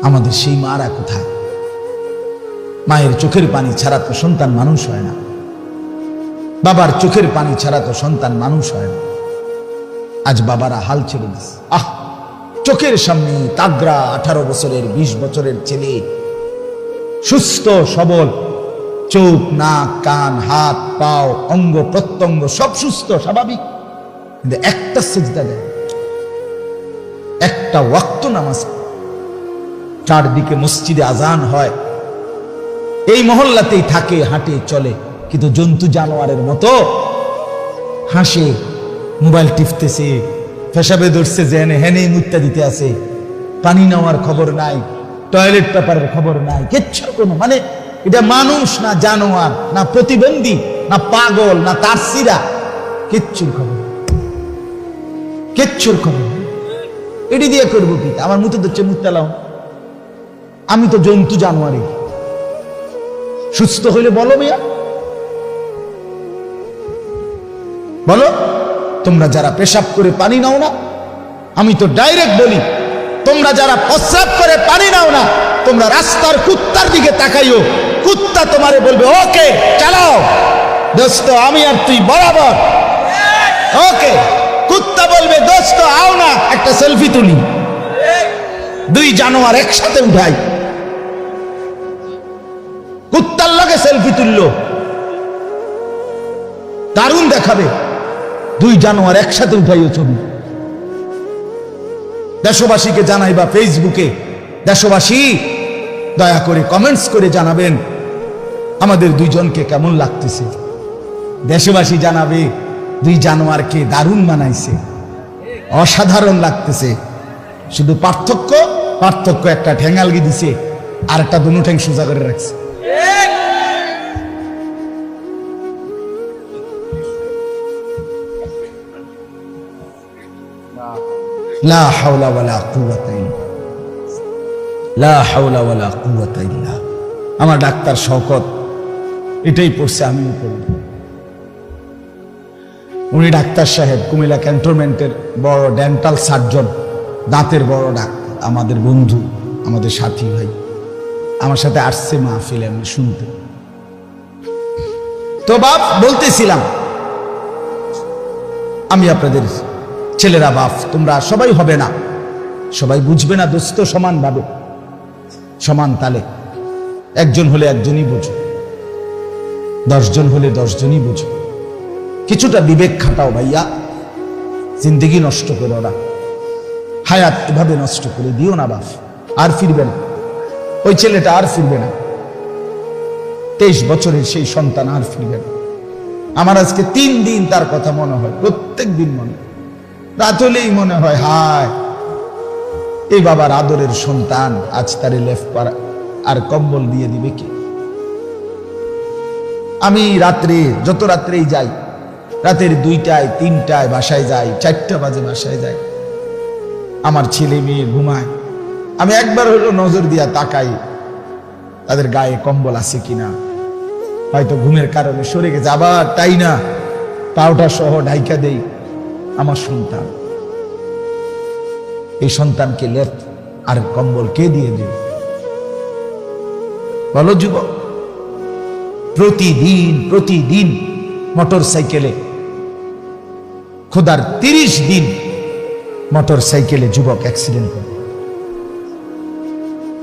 আমাদের সেই মারা কোথায়? মায়ের চোখের পানি ছাড়া তো সন্তান মানুষ হয় না, বাবার চোখের পানি ছাড়া তো সন্তান মানুষ হয় না। আজ বাবারা হাল ছেড়ে দিচ্ছে। চোখের সামনে তাগড়া 18 বছরের 20 বছরের ছেলে, সুস্থ সবল, চোখ নাক কান হাত পাও অঙ্গ প্রত্যঙ্গ সব সুস্থ স্বাভাবিক, কিন্তু একটা সিজদা দেয়, একটা ওয়াক্ত নামাজ। চারদিকে মসজিদে আজান হয়, এই মহল্লাতেই থাকে, হাঁটে চলে, কিন্তু জন্তু জানোয়ারের মতো হাসে, মোবাইল টিপতেছে, পেশাবে ধরছে, জেনে হেনেই মুত্তা দিতে আছে, পানি নেওয়ার খবর নাই, টয়লেট পেপারের খবর নাই, কিচ্ছু কোনো, মানে এটা মানুষ না জানোয়ার, না প্রতিবন্ধী, না পাগল, না তারসিরা, কিচ্ছুর খবর, কিচ্ছুর খবর। এটি দিয়ে করবো কি? আমার মুতে ধরছে, মুত্তালাও, আমি তো জন্তু জানোয়ারি। সুস্থ হইলে বলো মিয়া, বলো। তোমরা যারা পেশাব করে পানি নাও না, আমি তো ডাইরেক্ট বলি, তোমরা যারা প্রস্রাব করে পানি নাও না, তোমরা রাস্তার কুত্তার দিকে তাকাইও, কুত্তা তোমারে বলবে ওকে চালাও দোস্ত, আমি আর তুই বরাবর, ওকে। কুত্তা বলবে দোস্ত আও না একটা সেলফি তুলি, দুই জানোয়ার একসাথে উঠাই। কুত্তার লগে সেলফি তুললো, দারুণ দেখাবে, দুই জানোয়ার একসাথে উঠাইও ছবি। দেশবাসীকে জানাইবা ফেসবুকে, দেশবাসী দয়া করে কমেন্টস করে জানাবেন আমাদের দুইজনকে কেমন লাগতেছে। দেশবাসী জানাবে দুই জানোয়ারকে দারুণ বানাইছে, অসাধারণ লাগতেছে। শুধু পার্থক্য একটা ঠ্যাঙ্গালগি দিছে, আর একটা দুনো ঠ্যাং সোজা করে রাখছে। লা হাওলা ওয়ালা কুওয়াতা ইল্লা লা হাওলা ওয়ালা কুওয়াতা ইল্লা। আমার ডাক্তার শওকত এটাই পড়ছে, আমিও পড়ি। উনি ডাক্তার সাহেব, কুমিল্লা ক্যান্টনমেন্টের বড় ডেন্টাল সার্জন, দাঁতের বড় ডাক্তার, আমাদের বন্ধু, আমাদের সাথী ভাই। আমার সাথে আসছে মাহফিলে আমি শুনতে। তো বাপ বলতেছিলাম, আমি আপনাদের ছেলেরা বাপ, তোমরা সবাই হবে না, সবাই বুঝবে না দোস্ত সমানভাবে, সমান তালে। একজন হলে একজনই বোঝো, 10 জন হলে 10 জনই বোঝো। কিছুটা বিবেক খাটাও ভাইয়া, জিন্দগি নষ্ট করো না, হায়াত এভাবে নষ্ট করে দিও না বাপ। আর ফিরবে না ওই ছেলেটা, আর ফিরবে না। 23 বছরের সেই সন্তান আর ফিরবে না। আমার আজকে 3 দিন তার কথা মনে হয়, প্রত্যেক দিন মনে, রাত হলেই মনে হয় হায় এই বাবার আদরের সন্তান আজ তারে লেফ আর কম্বল দিয়ে দিবে কি। আমি রাত্রে, যত রাত্রেই যাই, রাতের 2টায় 3টায় বাসায় যাই, 4টা বাজে বাসায় যাই, আমার ছেলে মেয়ে ঘুমায়, আমি একবার হলো নজর দিয়া তাকাই তাদের গায়ে কম্বল আছে কিনা। হয়তো ঘুমের কারণে সরে গেছে, আবার তাই না পাউটা সহ ঢাইকা দেই। আমার সন্তান, এই সন্তানকে লেপ আর কম্বল কে দিয়ে দেবে বলো যুবক? প্রতিদিন মোটর সাইকেলে, খোদার 30 দিন মোটর সাইকেলে যুবক অ্যাক্সিডেন্ট করে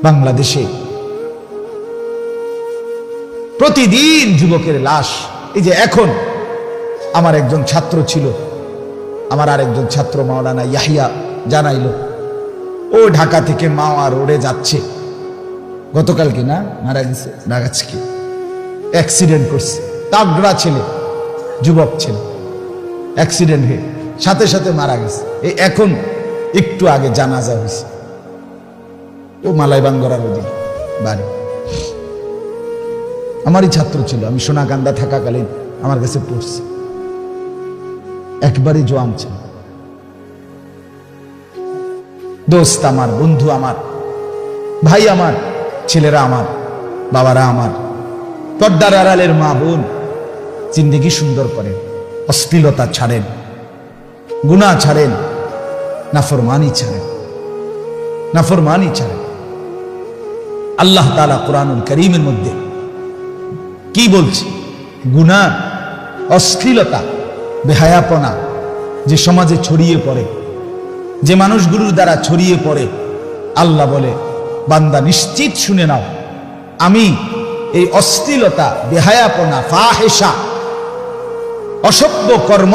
বাংলাদেশে। প্রতিদিন যুবকের লাশ। এই যে এখন আমার একজন ছাত্র ছিল, আমার আরেকজন ছাত্র মাওলানা ইয়াহিয়া জানাইলো, ও ঢাকা থেকে মাওয়া রোডে যাচ্ছে, গতকালকে না মারা গেছে, আজকে অ্যাক্সিডেন্ট করছে। তাগড়া ছেলে, যুবক ছেলে, অ্যাক্সিডেন্ট হয়ে সাথে সাথে মারা গেছে। এই এখন একটু আগে জানাজা হয়েছে। ও মালাইবাঙ্গরার ওদিকে বাড়ি। আমারই ছাত্র ছিল, আমি সোনাকান্দা থাকাকালীন আমার কাছে পড়ছে, একবারই জোয়ান ছিল, দোস্ত আমার, বন্ধু আমার, ভাই আমার, ছেলেরা আমার, বাবারা আমার, পর্দার আড়ালের মা বোন, জিন্দেগি সুন্দর করেন, অশ্লীলতা ছাড়েন, গুনাহ ছাড়েন, নাফরমানি ছাড়েন, আল্লাহ তাআলা কোরআনুল কারীমের মধ্যে কি বলছে? গুনাহ, অশ্লীলতা, বেহায়াপনা যে সমাজে ছড়িয়ে পড়ে, যে মানুষগুলোর দ্বারা ছড়িয়ে পড়ে, আল্লাহ বলে বান্দা নিশ্চিত শুনে নাও, আমি এই অশ্লীলতা, বেহায়াপনা, ফাহেশা, অসভ্য কর্ম,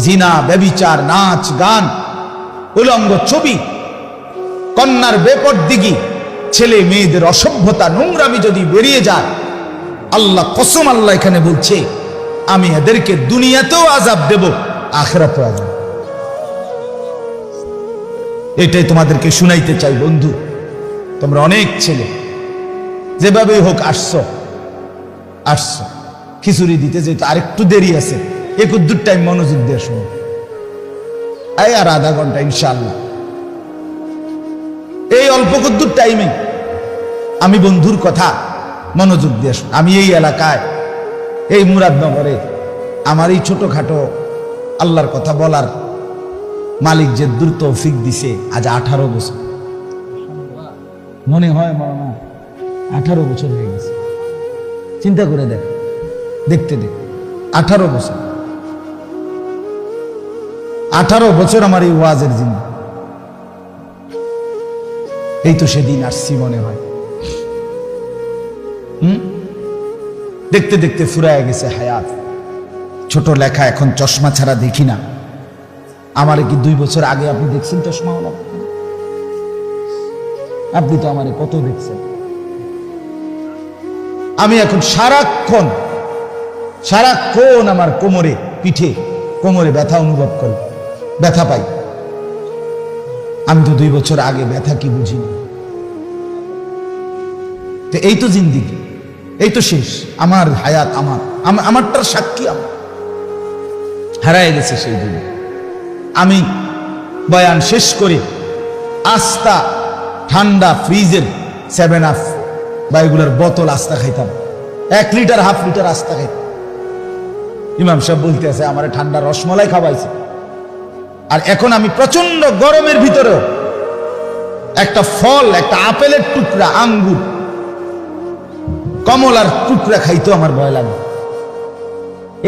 জিনা, ব্যভিচার, নাচ গান, উলঙ্গ ছবি, কন্যার বেপরদিগি, ছেলে মেয়েদের অসভ্যতা, নোংরামি যদি বেরিয়ে যায়, আল্লাহ কসম, আল্লাহ এখানে বলছে আমি এদেরকে দুনিয়াতেও আযাব দেব, আখিরাতেও আযাব। এটাই তোমাদেরকে শুনাইতে চাই বন্ধু। তোমরা অনেক ছেলে যেভাবেই হোক আসছো, খিচুড়ি দিতে যেহেতু আরেকটু দেরি আছে, একটু টাইম মনোযোগ দিয়ে শোনো, এই আর আধা ঘন্টা ইনশাআল্লাহ, এই অল্প কদ্দুর টাইমে আমি বন্ধুর কথা মনোযোগ দিয়ে শোনো। আমি এই এলাকায়, এই মুরাদনগরে আমার এই ছোটখাটো আল্লাহর কথা বলার মালিক যে দূর তৌফিক দিছে, আজ 18 বছর, মনে হয় মামা 18 বছর হয়ে গেছে। চিন্তা করে দেখ, দেখতে 18 বছর, 18 বছর আমার এই ওয়াজের জিম্মা। এই তো সেদিন আসছি মনে হয়, দেখতে দেখতে ফুরায় গেছে হায়াত। ছোট লেখা, এখন চশমা ছাড়া দেখি না। আমারে কি 2 বছর আগে আপনি দেখছেন চশমাওয়ালা? আপনি তো আমারে কত দেখছেন। আমি এখন সারাক্ষণ আমার কোমরে, পিঠে, কোমরে ব্যথা অনুভব করি, ব্যথা পাই। আমি তো 2 বছর আগে ব্যথা কি বুঝিনি। তো এই তো জিন্দিগি, এই তো শেষ। আমার হায়াত, আমারটার সাক্ষী আমার হারায় গেছে সেই দিন। আমি বয়ান শেষ করে আস্তা ঠান্ডা ফ্রিজের 7 আপ বা এগুলোর বোতল আস্তা খাইতাম, 1 লিটার 1/2 লিটার আস্তা খাইতাম। ইমাম সাহেব বলতে আছে আমার ঠান্ডা রসমলাই খাওয়াইছে। আর এখন আমি প্রচন্ড গরমের ভিতরেও একটা ফল, একটা আপেলের টুকরা, আঙ্গুর, কমলার টুকরা খাইতো আমার ভয় লাগে।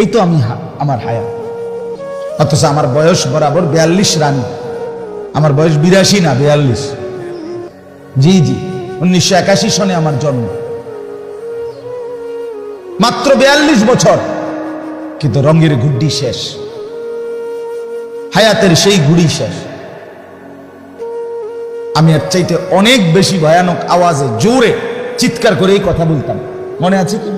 এই তো আমি আমার হায়াত। অথচ আমার বয়স বরাবর 42 রানী। আমার বয়স 82 না, 42। জি 1981 সনে আমার জন্ম। মাত্র 42 বছর, কিন্তু রঙের গুড্ডি শেষ, হায়াতের সেই গুড়ি শেষ। আমি এর চাইতে অনেক বেশি ভয়ানক আওয়াজে জোরে চিৎকার করে এই কথা বলতাম, মনে আছে কি?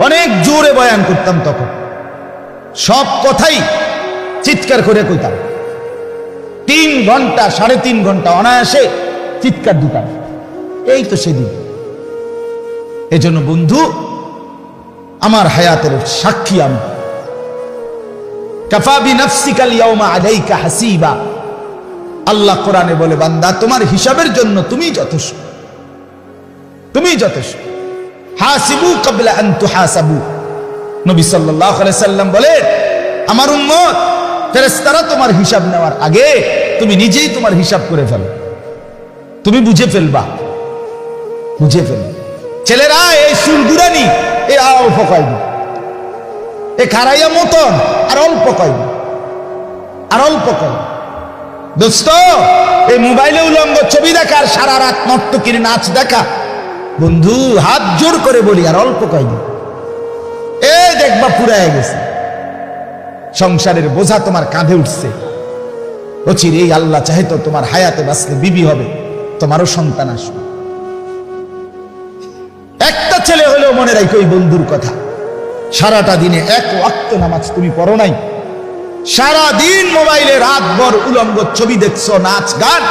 অনেক জোরে বয়ান করতাম তখন, সব কথাই চিৎকার করে কইতাম। 3 ঘন্টা 3.5 ঘন্টা অনায়াসে চিৎকার দিতাম। এই তো সেদিন। এজন্য বন্ধু, আমার হায়াতের সাক্ষী আমি। কাফা বিনাফসিকাল ইয়াউমা আলাইকা হাসিবা। আল্লাহ কোরআনে বলে বান্দা তোমার হিসাবের জন্য তুমি যথেষ্ট, তুমি যথেষ্ট। হাসিবু ক্বাবলা আন তুহাসাবু। নবী সাল্লাল্লাহু আলাইহি সাল্লাম বলে আমার উম্মত, ফেরেশতারা তোমার হিসাব নেওয়ার আগে তুমি নিজেই তোমার হিসাব করে ফেলো, তুমি বুঝে ফেলবা, বুঝে ফেলবা। ছেলেরা এই সুলগুরানি, এই অল্প কয়দিন, এ খারাইয়া মতন আর অল্প কয়দিন, আর অল্প কয়দিন। দোস্ত, এই মোবাইলে উলঙ্গ ছবি দেখা আর সারা রাত নর্তকীর নাচ দেখা, বন্ধু হাত জোর করে বলি আর অল্প কয়দিন। এ দেখবা পুরায় গেছে, সংসারের বোঝা তোমার কাঁধে উঠছে। অচির এই আল্লাহ চাহে তো তোমার হায়াতে বাঁচলে বিবি হবে, তোমারও সন্তান আসবে। একটা ছেলে হলেও মনে রাখো এই বন্ধুর কথা। সারাটা দিনে 1 ওয়াক্ত নামাজ তুমি পড়ো নাই, সারা দিন মোবাইলে রাতভর উলঙ্গ ছবি দেখছো, নাচ গান।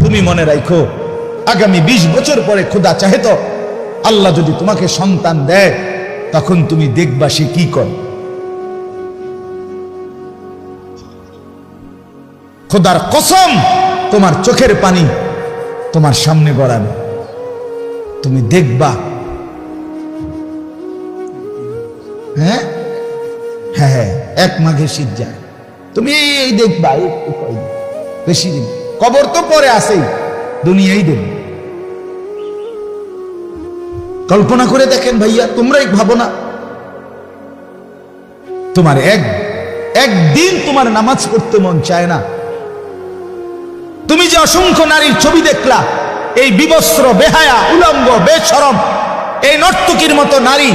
তুমি মনে রাখো আগামী 20 বছর পরে খোদা চাহে তো আল্লাহ যদি তোমাকে সন্তান দেয়, তখন তুমি দেখবা সে কি করে। খোদার কসম, তোমার চোখের পানি তোমার সামনে গড়াবে, তুমি দেখবা। হ্যাঁ হ্যাঁ, 1 মাঘে শীত যায়, তুমি এই দেখবা। বেশি দিন, কবর তো পরে আসেই, দুনিয়াই দেখবে। কল্পনা করে দেখেন ভাইয়া, তোমরাই ভাবো না, তোমার একদিন তোমার নামাজ পড়তে মন চায় না। তুমি যে অসংখ্য নারীর ছবি দেখলা, এই বিবস্ত্র, বেহায়া, উলঙ্গ, বেশরম, এই নর্তকীর মতো নারী,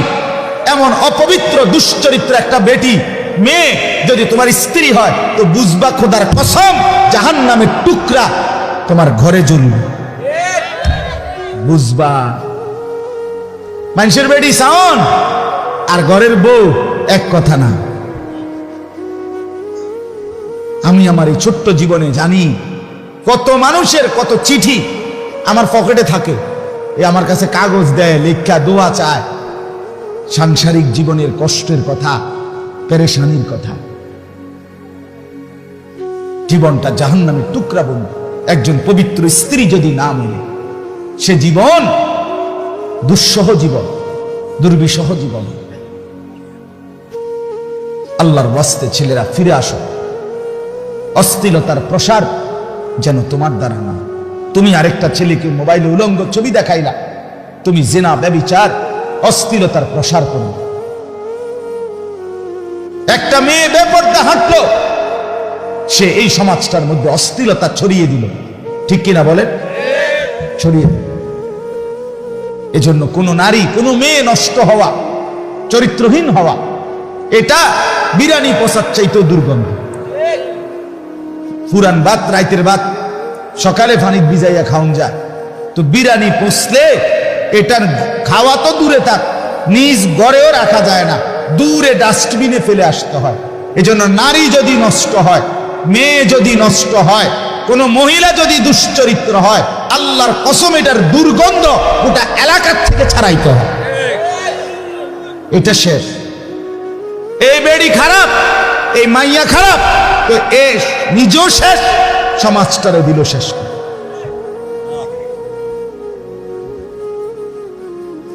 এমন অপবিত্র দুশ্চরিত্র একটা বেটি মেয়ে যদি তোমার স্ত্রী হয়, তো বুঝবা খোদার কসম জাহান্নামের টুকরা তোমার ঘরে জ্বলবে। বুঝবা মানুষের বেটি সাউন আর ঘরের বউ এক কথা না। আমি আমার এই ছোট্ট জীবনে জানি কত মানুষের কত চিঠি আমার পকেটে থাকে, এ আমার কাছে কাগজ দেয়, লেখা দোয়া চায়, সাংসারিক জীবনের কষ্টের কথা, পেরেশানির কথা। জীবনটা জাহান্নামের টুকরা বন্ধু। একজন পবিত্র স্ত্রী যদি না মেলে, সে জীবন দুঃসহ জীবন, দুর্বিষহ জীবন। আল্লাহর ওয়াস্তে ছেলেরা ফিরে আসো। অশ্লীলতার প্রসার যেন তোমার দ্বারা না। তুমি আরেকটা ছেলেকে মোবাইলে উলঙ্গ ছবি দেখাইলা, তুমি জিনা, ব্যভিচার, অশ্লীলতার প্রসার করো। একটা মেয়ে বেপরদা হাঁটলো, সে এই সমাজটার মধ্যে অশ্লীলতা ছড়িয়ে দিল। ঠিক কিনা বলেন? ছড়িয়ে দিল। এজন্য কোন নারী, কোন মেয়ে নষ্ট হওয়া, চরিত্রহীন হওয়া, এটা বিরানি পোষার চাইতেও দুর্গন্ধ। পুরান ভাত, রাইতের ভাত সকালে পানি ভিজাইয়া খাওন যায়, তো বিরানি পুষলে এটার খাওয়া তো দূরে থাক, নিজ ঘরেও রাখা যায় না, দূরে ডাস্টবিনে ফেলে আসতে হয়। এজন্য নারী যদি নষ্ট হয়, মেয়ে যদি নষ্ট হয়, কোন মহিলা যদি দুশ্চরিত্র হয়, আল্লাহর কসম এটার দুর্গন্ধ গোটা এলাকার থেকে ছাড়াইতে হয়। এটা শেষ। এই বেড়ি খারাপ, এই মাইয়া খারাপ, তো এ নিজেও শেষ, সমাজটারও দিল শেষ।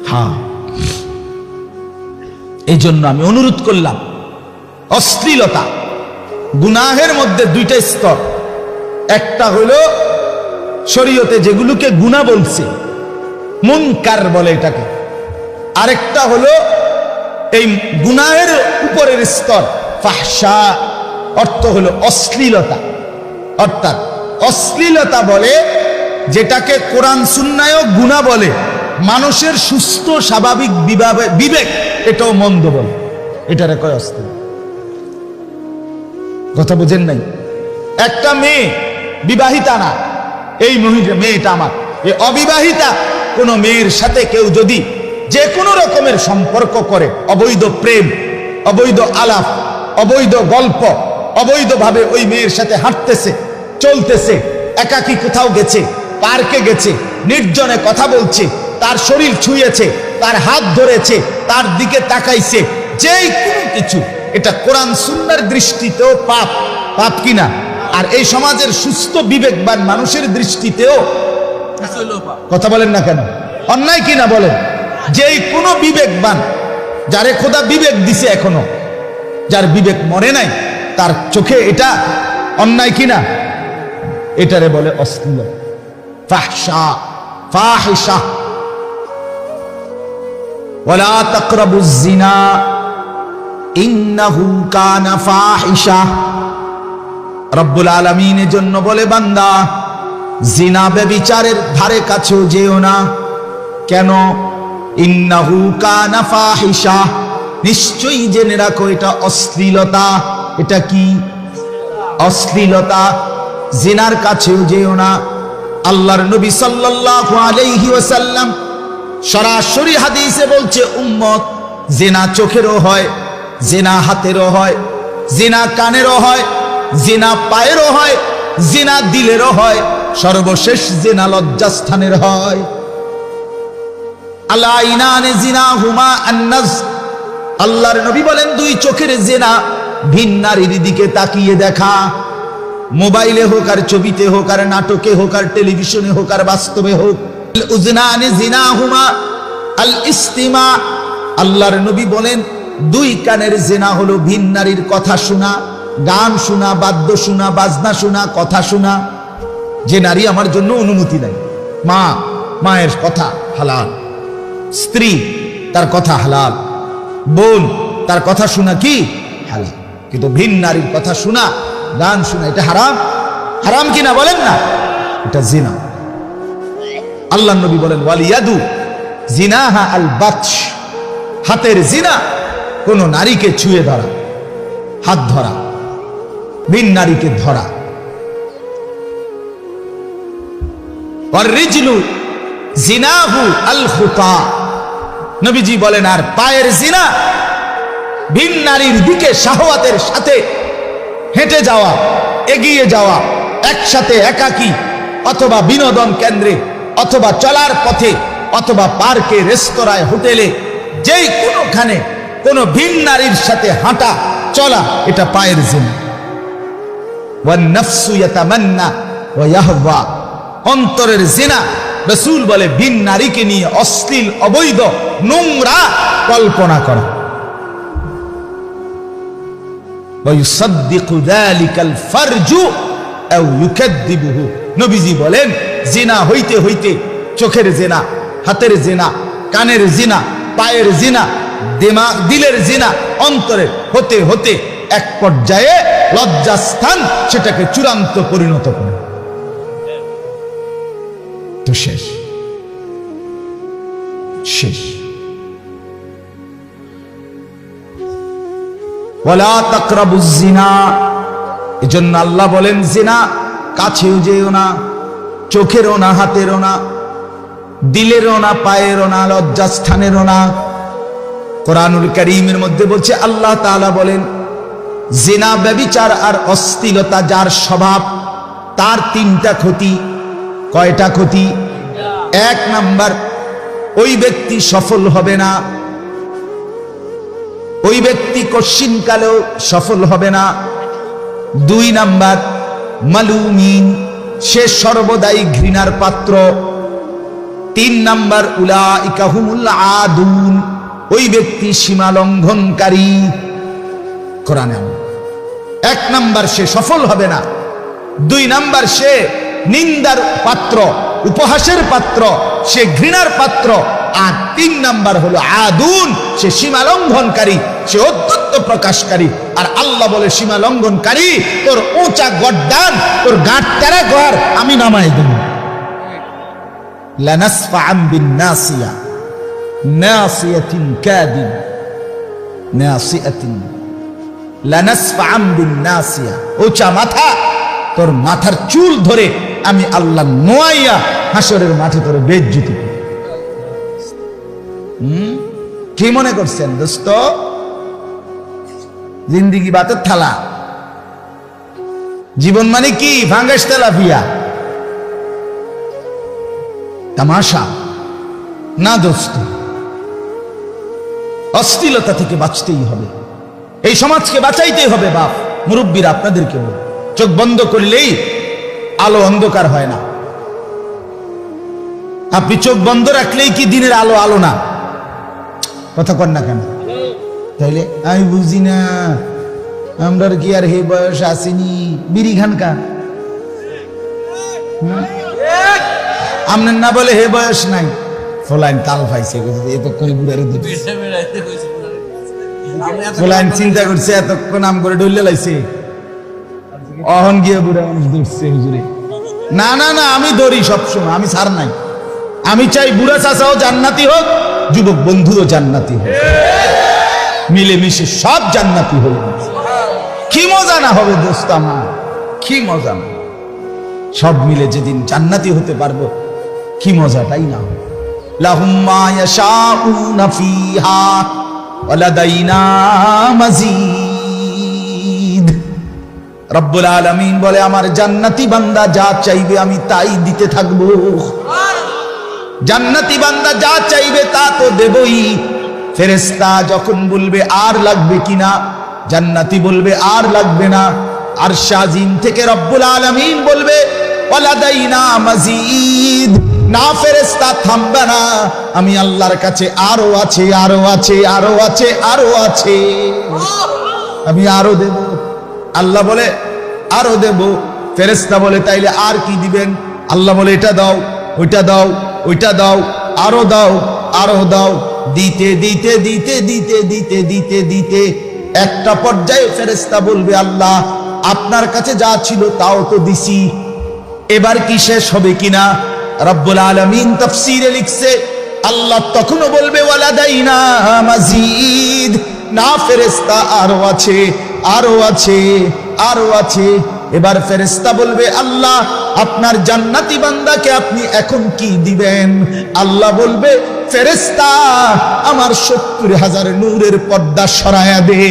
হ্যাঁ, এই জন্য আমি অনুরোধ করলাম, অশ্লীলতা গুনাহের মধ্যে দুইটা স্তর। একটা হলো শরীয়তে যেগুলোকে গুনাহ বলছে, মুনকার বলে এটাকে। আরেকটা হলো এই গুনাহের উপরের স্তর, ফাহশা, অর্থ হলো অশ্লীলতা। অর্থাৎ অশ্লীলতা বলে যেটাকে কোরআন সুন্নায়ও গুনাহ বলে, মানুষের সুস্থ স্বাভাবিক বিবেক এটাও মন্দ বলে, এটারে কয় অশ্লীল। কথা বুঝেন নাই? একটা মেয়ে বিবাহিতা না, এই মেয়েটা আমার, এই অবিবাহিতা কোন মেয়ের সাথে কেউ যদি যে কোনো রকমের সম্পর্ক করে, অবৈধ প্রেম, অবৈধ আলাপ, অবৈধ গল্প, অবৈধভাবে ওই মেয়ের সাথে হাঁটতেছে, চলতেছে, একাকী কোথাও গেছে, পার্কে গেছে, নির্জনে কথা বলছে, তার শরীর ছুঁয়েছে, তার হাত ধরেছে, তার দিকে তাকাইছে, যেই কোনো কিছু, এটা কোরআন সুন্নাহর দৃষ্টিতেও পাপ। পাপ কিনা? আর এই সমাজের সুস্থ বিবেকবান মানুষের দৃষ্টিতেও কথা বলেন না কেন? অন্যায় কিনা বলেন? যেই কোনো বিবেকবান, যারে খোদা বিবেক দিছে, এখনো যার বিবেক মরে নাই, তার চোখে এটা অন্যায় কিনা? এটারে বলে অশ্লীল, ফাহশা, ফাহিশা। ওয়ালা তাকরাবুজ জিনা ইন্নাহু কানা ফাহিশা। রব্বুল আলামিনের জন্য বলে, বান্দা জিনা ব্যভিচারের ধারে কাছেও যেও না। কেন? ইন্নাহু কানা ফাহিশা, নিশ্চয়ই জেনে রাখো এটা অশ্লীলতা। এটা কি? অশ্লীলতা। জিনার কাছেও যেও না। আল্লাহর নবী সাল্লাল্লাহু আলাইহি ওয়াসাল্লাম সরাসরি হাদিসে বলছে, উম্মত, জিনা চোখেরও হয়, জিনা হাতেরও হয়, জিনা কানেরও হয়, জিনা পায়েরও হয়, জিনা দিলেরও হয়, সর্বশেষ জিনা লজ্জাস্থানের হয়। আলা ইনানে জিনাহুমা আন-নাজ। আল্লাহর নবী বলেন, দুই চোখের জিনা, ভিন নারীর দিকে তাকিয়ে দেখা, মোবাইলে হোক আর ছবিতে হোক আর নাটকে হোক আর টেলিভিশনে হোক আর বাস্তবে হোক। উজনানে জিনাহুমা আল ইস্তিমা। আল্লাহর নবী বলেন, দুই কানের জিনা হলো ভিন নারীর কথা শোনা, গান শোনা, বাদ্য শোনা, বাজনা শোনা, কথা শোনা। যে নারী আমার জন্য অনুমতি নাই, মায়ের কথা হালাল, স্ত্রী তার কথা হালাল, বোন তার কথা শোনা কি হালাল, কিন্তু ভিন নারীর কথা শোনা, গান শোনা এটা হারাম। হারাম কিনা বলেন না? এটা জিনা। আল্লাহ নবী বলেন ওয়ালিয়াদু জিনাহা আল বাতশ, হাতের জিনা কোন নারীকে ছুঁয়ে ধরা, হাত ধরা, ভিন নারীকে ধরা। ওয়ার রিজলু জিনাহু আল খুতা, নবীজি বলেন আর পায়ের জিনা ভিন নারীর দিকে শাহওয়াতের সাথে হেঁটে যাওয়া, এগিয়ে যাওয়া, একসাথে একাকী অথবা বিনোদন কেন্দ্রে অথবা চলার পথে অথবা পার্কে, রেস্তোরাঁয়, হোটেলে, যেই কোনোখানে কোন ভিন নারীর সাথে হাঁটা চলা, এটা পায়ের জিনা। ওয়ান নাফসু ইয়াতামান্না ওয়া ইয়াহওয়া, অন্তরের জিনা। রাসূল বলে ভিন নারীকে নিয়ে অশ্লীল, অবৈধ, নোংরা কল্পনা করা। ওয়া ইউসাদ্দিকু যালিকাল ফারজু আও ইউকাদ্দিবুহু, নবীজি বলেন জিনা হইতে হইতে চোখের জিনা, হাতের জিনা, কানের জিনা, পায়ের জিনা, দিলের জিনা, অন্তরের হতে হতে এক পর্যায়ে লজ্জাস্থান সেটাকে চূড়ান্ত পরিণত করে, তো শেষ শেষ। ওয়ালা তাকরাবুজ জিনা, এজন্য আল্লাহ বলেন জিনা কাছেও যেও না, চোখেরও না, হাতেরও না, দিলেরও না, পায়েরও না, লজ্জাস্থানেরও না। কোরআনুল কারীমের মধ্যে বলছে, আল্লাহ তাআলা বলেন জিনা, ব্যভিচার আর অশ্লীলতা যার স্বভাব, তার তিনটা ক্ষতি। কয়টা ক্ষতি? এক নাম্বার, ওই ব্যক্তি সফল হবে না, ওই ব্যক্তি কশ্চিনকালেও সফল হবে না। দুই নাম্বার, মালুমিন, সে সর্বদাই ঘৃণার পাত্র। তিন নাম্বার, উলাইকা হুমুল আদুন, ওই ব্যক্তি সীমা লঙ্ঘনকারী। কোরআনে এক নাম্বার সে সফল হবে না, দুই নাম্বার সে নিন্দার পাত্র, উপহাসের পাত্র, সে ঘৃণার পাত্র, আর তিন নাম্বার হলো আদুন, সে সীমা লঙ্ঘনকারী, সে অত্যন্ত প্রকাশকারী। আর আল্লাহ বলে সীমা লঙ্ঘনকারী, তোর উঁচা গড্ডান, তোর গাঁট তেরা ঘর আমি নামাই দেব। লানাসফাআন বিন-নাসিয়া নাসিয়াতিন কাদিব, নাসিয়াতিন, লানাসফাআন বিন-নাসিয়া, উঁচা মাথা, তোর মাথার চুল ধরে আমি আল্লাহ নোয়াইয়া হাসরের মাঠে তোর বেইজ্জতি করব। কি মনে করছেন দোস্ত? জিন্দিগি বাতের থালা, জীবন মানে কি? ভাঙ্গাস তেলাপিয়া, তামাশা না দোস্ত। অশ্লীলতা থেকে বাঁচতেই হবে, এই সমাজকে বাঁচাইতেই হবে। বাপ, মুরব্বীরা আপনাদেরকে বল, চোখ বন্ধ করলেই আলো অন্ধকার হয় না। আপনি চোখ বন্ধ রাখলেই কি দিনের আলো আলো না? কথা কর না কেন? তাইলে আমি বুঝি না, আমরা কি আর হে বয়স আসেনি? বিড়ি খানকা আমনের না বলে হে বয়স নাই, ফলাইন তাল পাইছে এতক্ষণ বুড়ারে ফলাইন চিন্তা করছে, এতক্ষণ নাম করে ডলে লাইছে, অহন গিয়ে বুড়া মানুষ ধরছে হুজুরে। না না না, আমি ধরি সবসময়, আমি ছাড় নাই। আমি চাই বুড়া চাচাও জান্নাতি হোক, যুবক বন্ধুও জান্নাতি হোক, মিলেমিশে সব জান্নাতি হল। কি মজা না হবে দোস্ত আমার, কি মজা না, সব মিলে যেদিন জান্নাতি হতে পারবো, কি মজাটাই না হবে। লাহুম মা ইয়াশাউনা ফিহা ওয়া লাদাইনা মাজিদ। রব্বুল আলামিন বলে আমার জান্নাতি বান্দা যা চাইবে আমি তাই দিতে থাকবো। জান্নাতি বান্দা যা চাইবে তা তো দেবই। ফেরেশতা যখন বলবে আর লাগবে কিনা, জান্নাতি বলবে আর লাগবে না। আরশ আজিম থেকে রব্বুল আলামিন বলবে ওয়ালাদাইনা মাজিদ, না ফেরেশতা থামবে না, আমি আল্লাহর কাছে আরো আছে, আরো আছে, আরো আছে, আরো আছে, আমি আরো দেব। আল্লাহ বলে আরো দেব। ফেরেশতা বলে তাইলে আর কি দিবেন? আল্লাহ বলে এটা দাও, ওইটা দাও, ওইটা দাও, আরো দাও। আরো দাও, দিতে দিতে দিতে দিতে দিতে দিতে দিতে একটা পর্যায়ে ফেরেশতা বলবে আল্লাহ আপনার কাছে যা ছিল তাও তো দিছি, এবার কি শেষ হবে কিনা? রব্বুল আলামিন তাফসীরে লিখছে আল্লাহ তখনও বলবে ওয়ালাদাইনা মাজিদ, না ফেরেশতা আরো আছে, আরো আছে, আরো আছে। এবার ফেরেশতা বলবে আল্লাহ আপনার জান্নাতি বান্দাকে আপনি এখন কি দিবেন? আল্লাহ বলবে ফেরেশতা আমার 70,000 নূরের পর্দা সরায়া দে,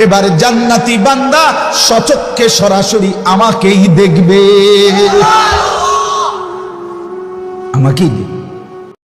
এবার জান্নাতি বান্দা সচক্ষে সরাসরি আমাকেই দেখবে, আমাকেই দেখবে।